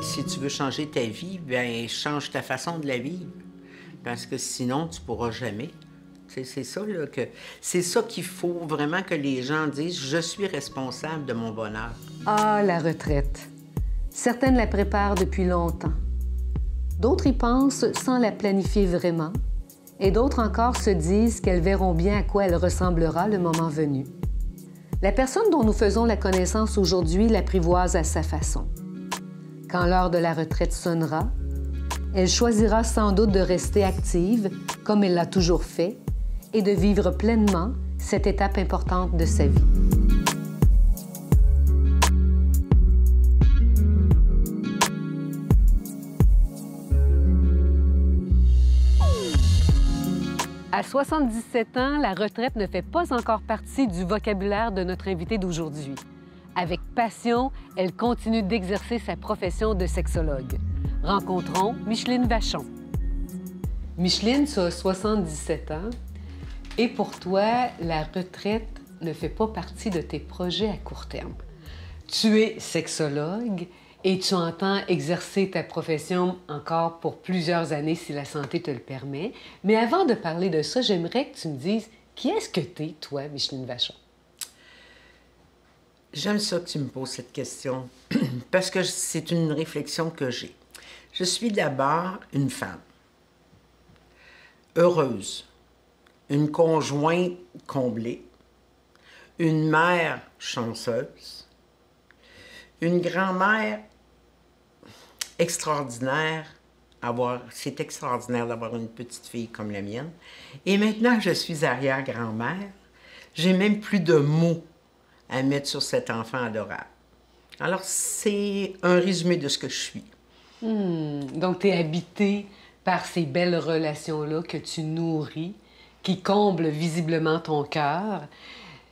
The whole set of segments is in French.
Si tu veux changer ta vie, bien, change ta façon de la vivre. Parce que sinon, tu ne pourras jamais. C'est ça, là, c'est ça qu'il faut vraiment que les gens disent « Je suis responsable de mon bonheur ». Ah, la retraite. Certaines la préparent depuis longtemps. D'autres y pensent sans la planifier vraiment. Et d'autres encore se disent qu'elles verront bien à quoi elle ressemblera le moment venu. La personne dont nous faisons la connaissance aujourd'hui l'apprivoise à sa façon. Quand l'heure de la retraite sonnera, elle choisira sans doute de rester active, comme elle l'a toujours fait, et de vivre pleinement cette étape importante de sa vie. À 77 ans, la retraite ne fait pas encore partie du vocabulaire de notre invitée d'aujourd'hui. Avec passion, elle continue d'exercer sa profession de sexologue. Rencontrons Micheline Vachon. Micheline, tu as 77 ans et pour toi, la retraite ne fait pas partie de tes projets à court terme. Tu es sexologue et tu entends exercer ta profession encore pour plusieurs années si la santé te le permet. Mais avant de parler de ça, j'aimerais que tu me dises qui est-ce que tu es, toi, Micheline Vachon? J'aime ça que tu me poses cette question parce que c'est une réflexion que j'ai. Je suis d'abord une femme, heureuse, une conjointe comblée, une mère chanceuse, une grand-mère extraordinaire. C'est extraordinaire d'avoir une petite fille comme la mienne. Et maintenant, je suis arrière-grand-mère. J'ai même plus de mots à mettre sur cet enfant adorable. Alors, c'est un résumé de ce que je suis. Donc, tu es habitée par ces belles relations-là que tu nourris, qui comblent visiblement ton cœur.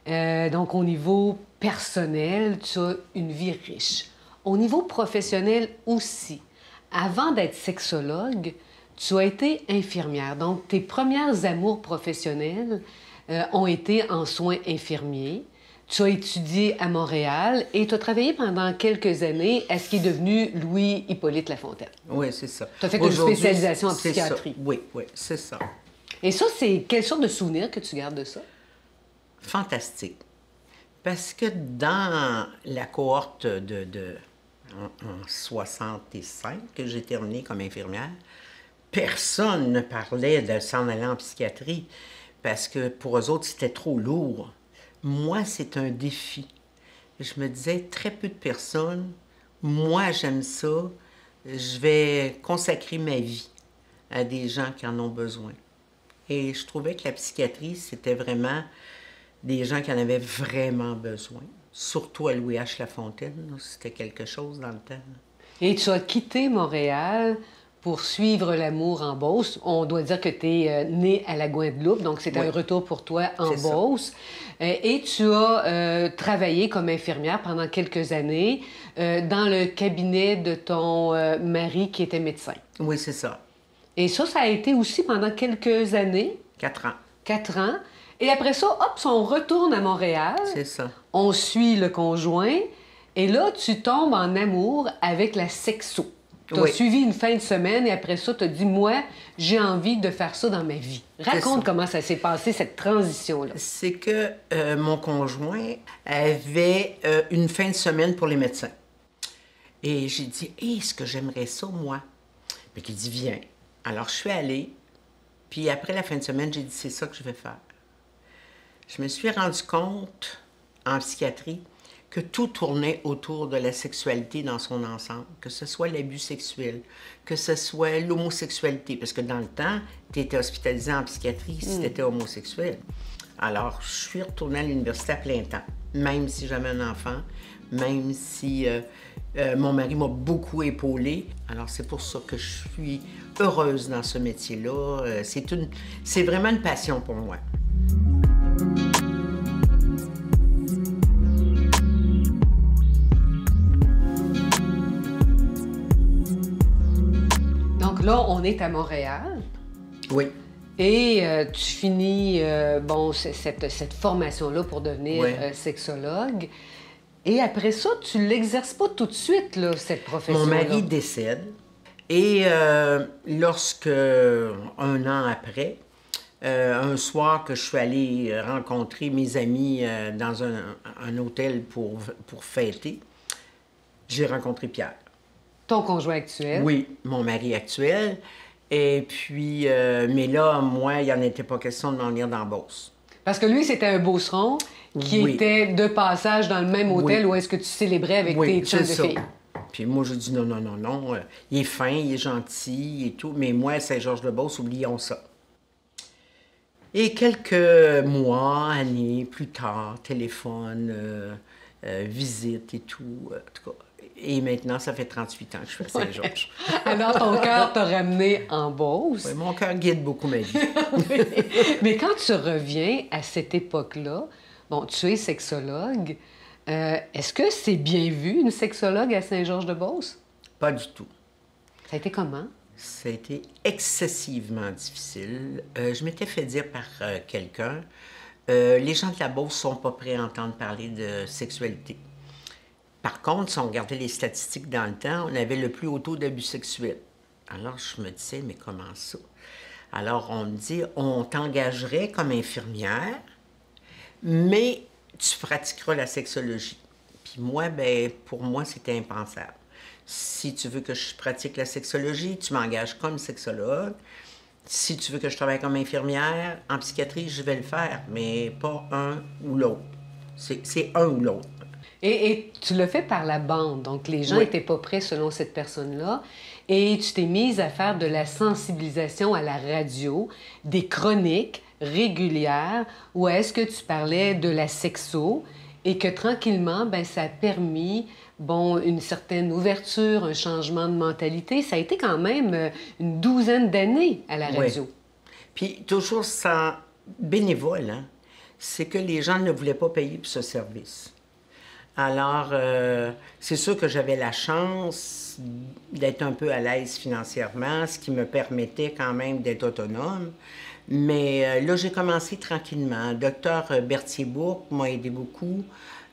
Donc, au niveau personnel, tu as une vie riche. Au niveau professionnel aussi. Avant d'être sexologue, tu as été infirmière. Donc, tes premières amours professionnels ont été en soins infirmiers. Tu as étudié à Montréal et tu as travaillé pendant quelques années à ce qui est devenu Louis-Hippolyte Lafontaine. Oui, c'est ça. Tu as fait une spécialisation en psychiatrie. Ça. Oui, c'est ça. Et ça, c'est quelle sorte de souvenir que tu gardes de ça? Fantastique. Parce que dans la cohorte en 65, que j'ai terminée comme infirmière, personne ne parlait de s'en aller en psychiatrie parce que pour eux autres, c'était trop lourd. Moi, c'est un défi. Je me disais, très peu de personnes, moi, j'aime ça, je vais consacrer ma vie à des gens qui en ont besoin. Et je trouvais que la psychiatrie, c'était vraiment des gens qui en avaient vraiment besoin. Surtout à Louis H. Lafontaine, c'était quelque chose dans le temps. Et tu as quitté Montréal pour suivre l'amour en Beauce. On doit dire que tu es né à la Guadeloupe, donc c'est un retour pour toi en Beauce. Et tu as travaillé comme infirmière pendant quelques années dans le cabinet de ton mari qui était médecin. Oui, c'est ça. Et ça a été aussi pendant quelques années. 4 ans. 4 ans. Et après ça, hop, on retourne à Montréal. C'est ça. On suit le conjoint. Et là, tu tombes en amour avec la sexo. Tu as suivi une fin de semaine et après ça, tu as dit, moi, j'ai envie de faire ça dans ma vie. Raconte comment ça s'est passé, cette transition-là. C'est que mon conjoint avait une fin de semaine pour les médecins. Et j'ai dit, est-ce que j'aimerais ça, moi? Puis il dit, viens. Alors, je suis allée. Puis après la fin de semaine, j'ai dit, c'est ça que je vais faire. Je me suis rendu compte, en psychiatrie, que tout tournait autour de la sexualité dans son ensemble, que ce soit l'abus sexuel, que ce soit l'homosexualité, parce que dans le temps, tu étais hospitalisé en psychiatrie si tu étais homosexuel. Alors, je suis retournée à l'université à plein temps, même si j'avais un enfant, même si mon mari m'a beaucoup épaulée. Alors, c'est pour ça que je suis heureuse dans ce métier-là. C'est vraiment une passion pour moi. Donc là, on est à Montréal. Oui. Et tu finis bon, cette formation-là pour devenir sexologue. Et après ça, tu ne l'exerces pas tout de suite, là, cette profession-là. Mon mari décède. Et lorsque, un an après, un soir que je suis allée rencontrer mes amis dans un hôtel pour fêter, j'ai rencontré Pierre. Ton conjoint actuel? Oui, mon mari actuel. Et puis, mais là, moi, il n'en était pas question de m'en venir dans la Beauce. Parce que lui, c'était un beauceron qui était de passage dans le même hôtel où est-ce que tu célébrais avec tes chums de filles. Puis moi, je dis non, il est fin, il est gentil et tout, mais moi, Saint-Georges-de-Beauce, oublions ça. Et quelques mois, années plus tard, téléphone, visite et tout, en tout cas. Et maintenant, ça fait 38 ans que je suis à Saint-Georges. Alors, ton cœur t'a ramené en Beauce. Oui, mon cœur guide beaucoup ma vie. Mais quand tu reviens à cette époque-là, bon, tu es sexologue, est-ce que c'est bien vu, une sexologue à Saint-Georges-de-Beauce? Pas du tout. Ça a été comment? Ça a été excessivement difficile. Je m'étais fait dire par quelqu'un, les gens de la Beauce ne sont pas prêts à entendre parler de sexualité. Par contre, si on regardait les statistiques dans le temps, on avait le plus haut taux d'abus sexuels. Alors, je me disais, mais comment ça? Alors, on me dit, on t'engagerait comme infirmière, mais tu pratiqueras la sexologie. Puis moi, ben, pour moi, c'était impensable. Si tu veux que je pratique la sexologie, tu m'engages comme sexologue. Si tu veux que je travaille comme infirmière, en psychiatrie, je vais le faire, mais pas un ou l'autre. C'est un ou l'autre. Et tu l'as fait par la bande, donc les gens n'étaient pas prêts selon cette personne-là. Et tu t'es mise à faire de la sensibilisation à la radio, des chroniques régulières, où est-ce que tu parlais de la sexo et que tranquillement, ben, ça a permis, bon, une certaine ouverture, un changement de mentalité. Ça a été quand même une 12aine d'années à la radio. Oui. Puis toujours sans bénévole, hein? C'est que les gens ne voulaient pas payer pour ce service. Alors, c'est sûr que j'avais la chance d'être un peu à l'aise financièrement, ce qui me permettait quand même d'être autonome. Mais là, j'ai commencé tranquillement. Docteur Berthier-Bourque m'a aidé beaucoup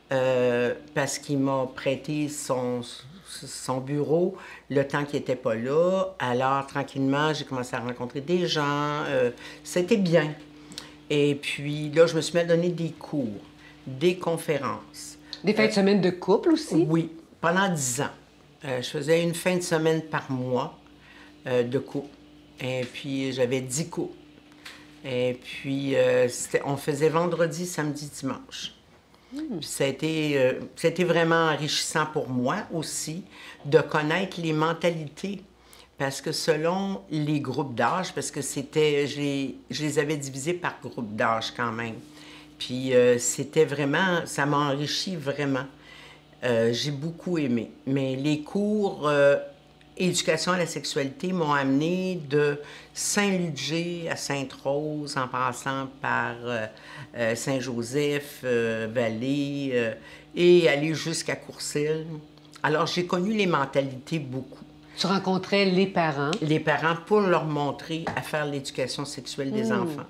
parce qu'il m'a prêté son bureau le temps qu'il n'était pas là. Alors, tranquillement, j'ai commencé à rencontrer des gens. C'était bien. Et puis là, je me suis mis à donner des cours, des conférences. Des fins de semaine de couple aussi? Oui, pendant 10 ans. Je faisais une fin de semaine par mois de couple. Et puis, j'avais 10 couples. Et puis, on faisait vendredi, samedi, dimanche. Puis ça a été vraiment enrichissant pour moi aussi de connaître les mentalités. Parce que selon les groupes d'âge, parce que je les avais divisés par groupe d'âge quand même. Puis c'était vraiment, ça m'a enrichi vraiment. J'ai beaucoup aimé. Mais les cours éducation à la sexualité m'ont amené de Saint-Ludger à Sainte-Rose, en passant par Saint-Joseph, Vallée, et aller jusqu'à Courcelles. Alors j'ai connu les mentalités beaucoup. Tu rencontrais les parents? Les parents pour leur montrer à faire l'éducation sexuelle des enfants.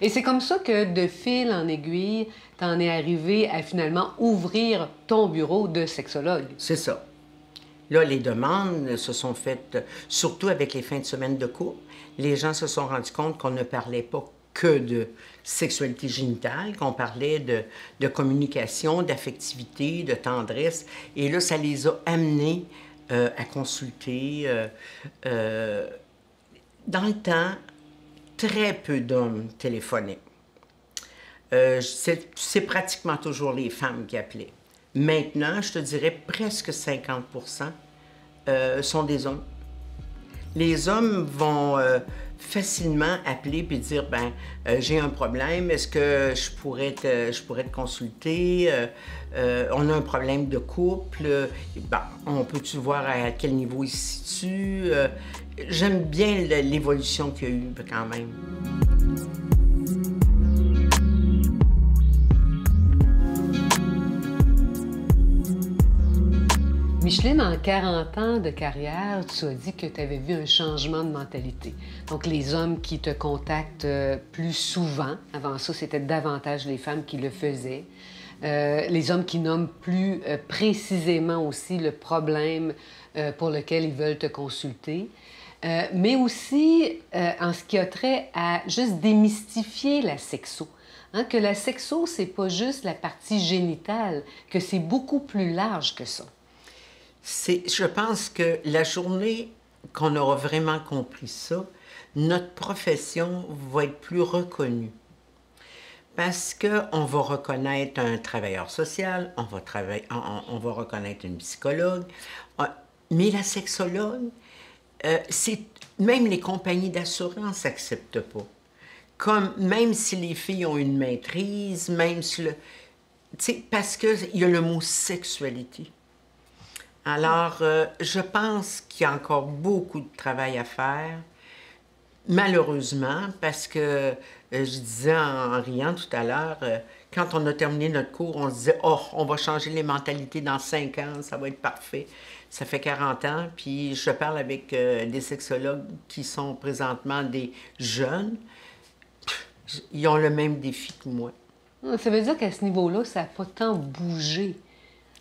Et c'est comme ça que, de fil en aiguille, t'en es arrivé à finalement ouvrir ton bureau de sexologue. C'est ça. Là, les demandes se sont faites, surtout avec les fins de semaine de cours. Les gens se sont rendus compte qu'on ne parlait pas que de sexualité génitale, qu'on parlait de communication, d'affectivité, de tendresse. Et là, ça les a amenés à consulter. Dans le temps, très peu d'hommes téléphonaient. C'est pratiquement toujours les femmes qui appelaient. Maintenant, je te dirais presque 50% sont des hommes. Les hommes vont facilement appeler puis dire ben j'ai un problème, est-ce que je pourrais te consulter, on a un problème de couple, ben, on peut-tu voir à quel niveau il se situe. J'aime bien l'évolution qu'il y a eu quand même. Micheline, en 40 ans de carrière, tu as dit que tu avais vu un changement de mentalité. Donc, les hommes qui te contactent plus souvent, avant ça, c'était davantage les femmes qui le faisaient. Les hommes qui nomment plus précisément aussi le problème pour lequel ils veulent te consulter. Mais aussi en ce qui a trait à juste démystifier la sexo. Hein, que la sexo, c'est pas juste la partie génitale, que c'est beaucoup plus large que ça. Je pense que la journée qu'on aura vraiment compris ça, notre profession va être plus reconnue. Parce qu'on va reconnaître un travailleur social, on va reconnaître une psychologue, mais la sexologue, même les compagnies d'assurance n'acceptent pas. Même si les filles ont une maîtrise, même si parce qu'il y a le mot sexualité. Alors, je pense qu'il y a encore beaucoup de travail à faire, malheureusement, parce que je disais en riant tout à l'heure, quand on a terminé notre cours, on se disait « Oh, on va changer les mentalités dans 5 ans, ça va être parfait. » Ça fait 40 ans, puis je parle avec des sexologues qui sont présentement des jeunes. Ils ont le même défi que moi. Ça veut dire qu'à ce niveau-là, ça n'a pas tant bougé.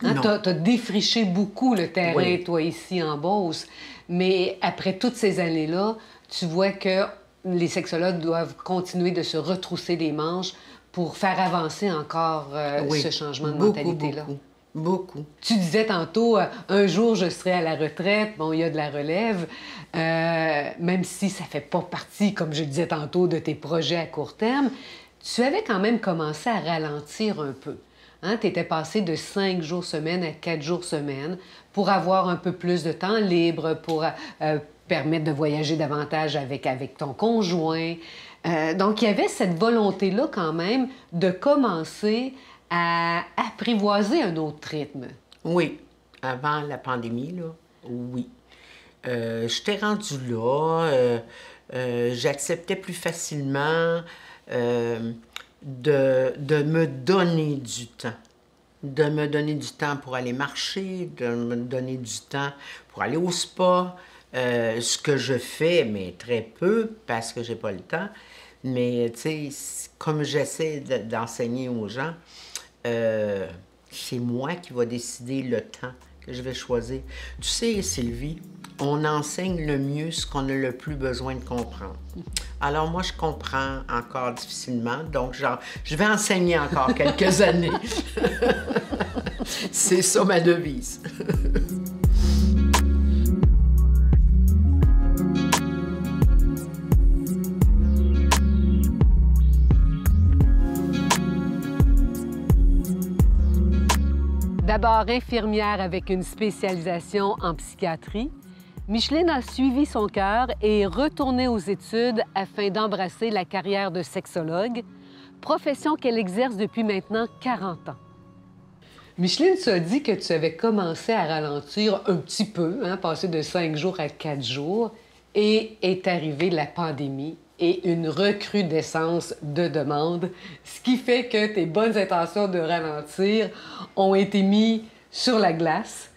Hein? Non. Tu as défriché beaucoup le terrain, Oui. toi, ici en Beauce. Mais après toutes ces années-là, tu vois que les sexologues doivent continuer de se retrousser les manches pour faire avancer encore Oui. ce changement de Beaucoup, mentalité-là. Beaucoup. Tu disais tantôt, un jour je serai à la retraite, bon, il y a de la relève, même si ça fait pas partie, comme je disais tantôt, de tes projets à court terme, tu avais quand même commencé à ralentir un peu. Hein? Tu étais passé de 5 jours semaine à 4 jours semaine pour avoir un peu plus de temps libre, pour permettre de voyager davantage avec ton conjoint. Donc, il y avait cette volonté-là quand même de commencer à apprivoiser un autre rythme. Oui. Avant la pandémie, là, oui. J'étais rendue là. J'acceptais plus facilement de me donner du temps. De me donner du temps pour aller marcher, de me donner du temps pour aller au spa. Ce que je fais, mais très peu, parce que j'ai pas le temps. Mais, tu sais, comme j'essaie d'enseigner aux gens, c'est moi qui va décider le temps que je vais choisir. Tu sais, Sylvie, on enseigne le mieux ce qu'on a le plus besoin de comprendre. Alors moi, je comprends encore difficilement, donc genre, je vais enseigner encore quelques années. C'est ça ma devise. D'abord infirmière avec une spécialisation en psychiatrie, Micheline a suivi son cœur et est retournée aux études afin d'embrasser la carrière de sexologue, profession qu'elle exerce depuis maintenant 40 ans. Micheline, tu as dit que tu avais commencé à ralentir un petit peu, hein, passer de 5 jours à 4 jours, et est arrivée la pandémie et une recrudescence de demandes, ce qui fait que tes bonnes intentions de ralentir ont été mises sur la glace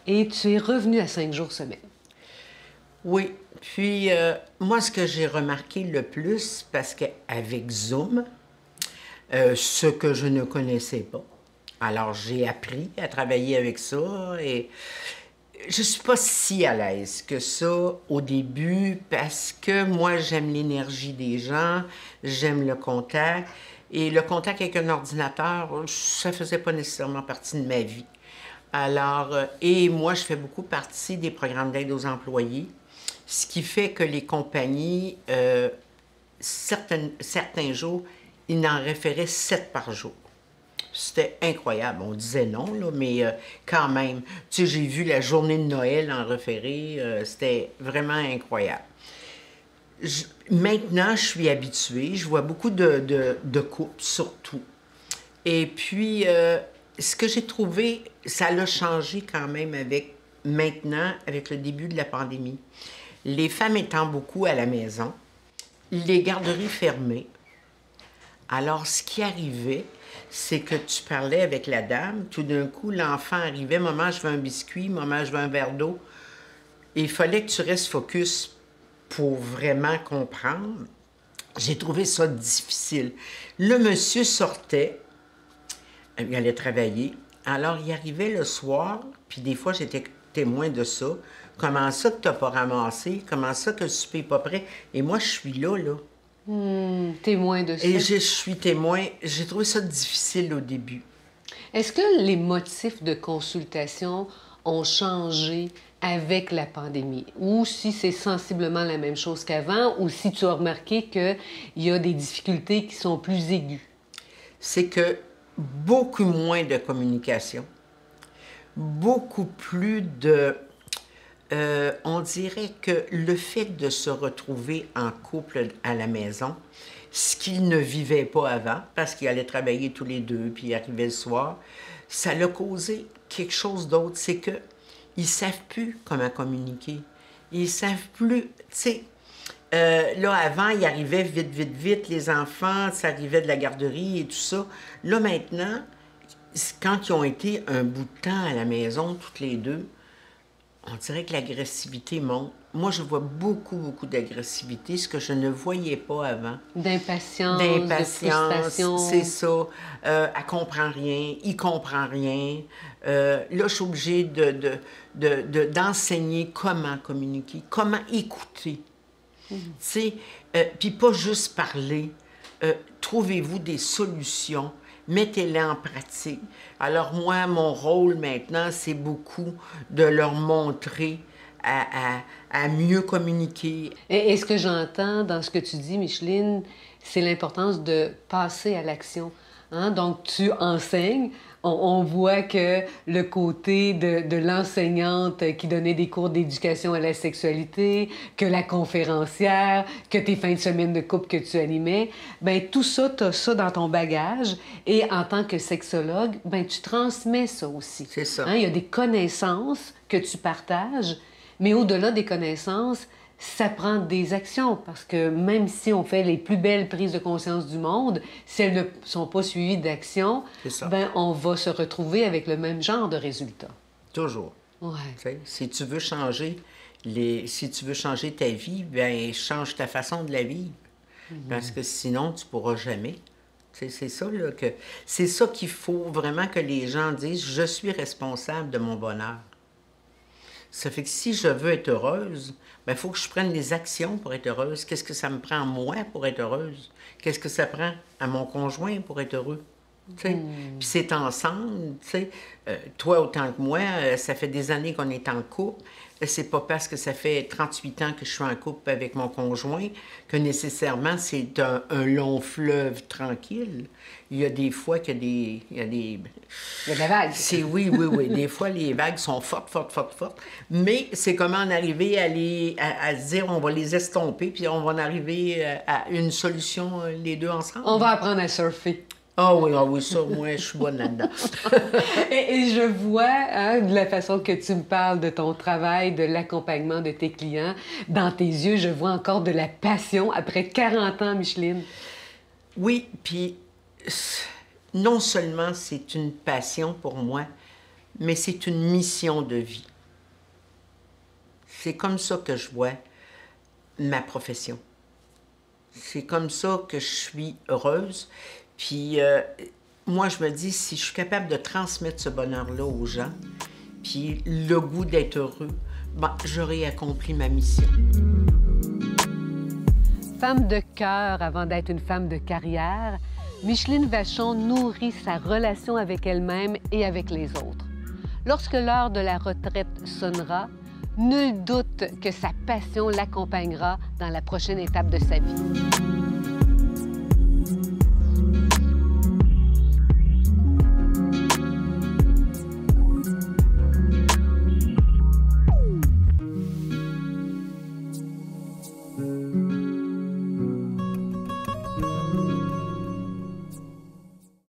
et tu es revenue à 5 jours semaine. Oui, puis moi, ce que j'ai remarqué le plus, parce qu'avec Zoom, ce que je ne connaissais pas, alors j'ai appris à travailler avec ça et je ne suis pas si à l'aise que ça au début parce que moi, j'aime l'énergie des gens, j'aime le contact. Et le contact avec un ordinateur, ça ne faisait pas nécessairement partie de ma vie. Alors, et moi, je fais beaucoup partie des programmes d'aide aux employés, ce qui fait que les compagnies, certains jours, ils en référaient 7 par jour. C'était incroyable. On disait non, là, mais quand même. Tu sais, j'ai vu la journée de Noël en référé. C'était vraiment incroyable. Maintenant, je suis habituée. Je vois beaucoup de couples, surtout. Et puis, ce que j'ai trouvé, ça l'a changé quand même maintenant, avec le début de la pandémie. Les femmes étant beaucoup à la maison, les garderies fermées. Alors, ce qui arrivait, c'est que tu parlais avec la dame, tout d'un coup, l'enfant arrivait, « Maman, je veux un biscuit, maman, je veux un verre d'eau. » Et il fallait que tu restes focus pour vraiment comprendre. J'ai trouvé ça difficile. Le monsieur sortait, il allait travailler, alors il arrivait le soir, puis des fois, j'étais témoin de ça. Comment ça que tu n'as pas ramassé? Comment ça que le souper n'est pas prêt? Et moi, je suis là. Témoin de ça. Et je suis témoin. J'ai trouvé ça difficile au début. Est-ce que les motifs de consultation ont changé avec la pandémie? Ou si c'est sensiblement la même chose qu'avant, ou si tu as remarqué qu'il y a des difficultés qui sont plus aiguës? C'est que beaucoup moins de communication, beaucoup plus de... on dirait que le fait de se retrouver en couple à la maison, ce qu'ils ne vivaient pas avant, parce qu'ils allaient travailler tous les deux, puis ils arrivaient le soir, ça l'a causé quelque chose d'autre. C'est qu'ils ne savent plus comment communiquer. Ils ne savent plus... Tu sais, là, avant, ils arrivaient vite, les enfants, ça arrivait de la garderie et tout ça. Là, maintenant, quand ils ont été un bout de temps à la maison, toutes les deux, on dirait que l'agressivité monte. Moi, je vois beaucoup d'agressivité, ce que je ne voyais pas avant. D'impatience, de frustration. C'est ça. Elle comprend rien, il comprend rien. Là, je suis obligée d'enseigner comment communiquer, comment écouter. Tu sais, puis pas juste parler. Trouvez-vous des solutions. Mettez-les en pratique. Alors moi, mon rôle maintenant, c'est beaucoup de leur montrer à mieux communiquer. Et ce que j'entends dans ce que tu dis, Micheline, c'est l'importance de passer à l'action. Hein? Donc, tu enseignes. On voit que le côté de l'enseignante qui donnait des cours d'éducation à la sexualité, que la conférencière, que tes fins de semaine de couple que tu animais, bien, tout ça, tu as ça dans ton bagage. Et en tant que sexologue, bien, tu transmets ça aussi. C'est ça. Hein? Il y a des connaissances que tu partages, mais au-delà des connaissances, ça prend des actions, parce que même si on fait les plus belles prises de conscience du monde, si elles ne sont pas suivies d'actions, ben on va se retrouver avec le même genre de résultats. Toujours. Ouais. Si tu veux changer ta vie, ben change ta façon de la vivre. Parce que sinon, tu ne pourras jamais. C'est ça, là, c'est ça qu'il faut vraiment que les gens disent, je suis responsable de mon bonheur. Ça fait que si je veux être heureuse, il faut que je prenne les actions pour être heureuse. Qu'est-ce que ça me prend, moi, pour être heureuse? Qu'est-ce que ça prend à mon conjoint pour être heureux? Puis c'est ensemble, toi autant que moi, ça fait des années qu'on est en couple. C'est pas parce que ça fait 38 ans que je suis en couple avec mon conjoint que nécessairement c'est un long fleuve tranquille. Il y a des fois qu'il y a des... Il y a de la vague. Oui. Des fois, les vagues sont fortes. Mais c'est comment en arriver à se dire on va les estomper puis on va en arriver à une solution les deux ensemble. On va apprendre à surfer. Ah oui, ça, moi, je suis bonne là-dedans. et je vois, de la façon que tu me parles de ton travail, de l'accompagnement de tes clients, dans tes yeux, je vois encore de la passion après 40 ans, Micheline. Oui, puis non seulement c'est une passion pour moi, mais c'est une mission de vie. C'est comme ça que je vois ma profession. C'est comme ça que je suis heureuse. Puis moi, je me dis, si je suis capable de transmettre ce bonheur-là aux gens, puis le goût d'être heureux, j'aurai accompli ma mission. Femme de cœur avant d'être une femme de carrière, Micheline Vachon nourrit sa relation avec elle-même et avec les autres. Lorsque l'heure de la retraite sonnera, nul doute que sa passion l'accompagnera dans la prochaine étape de sa vie.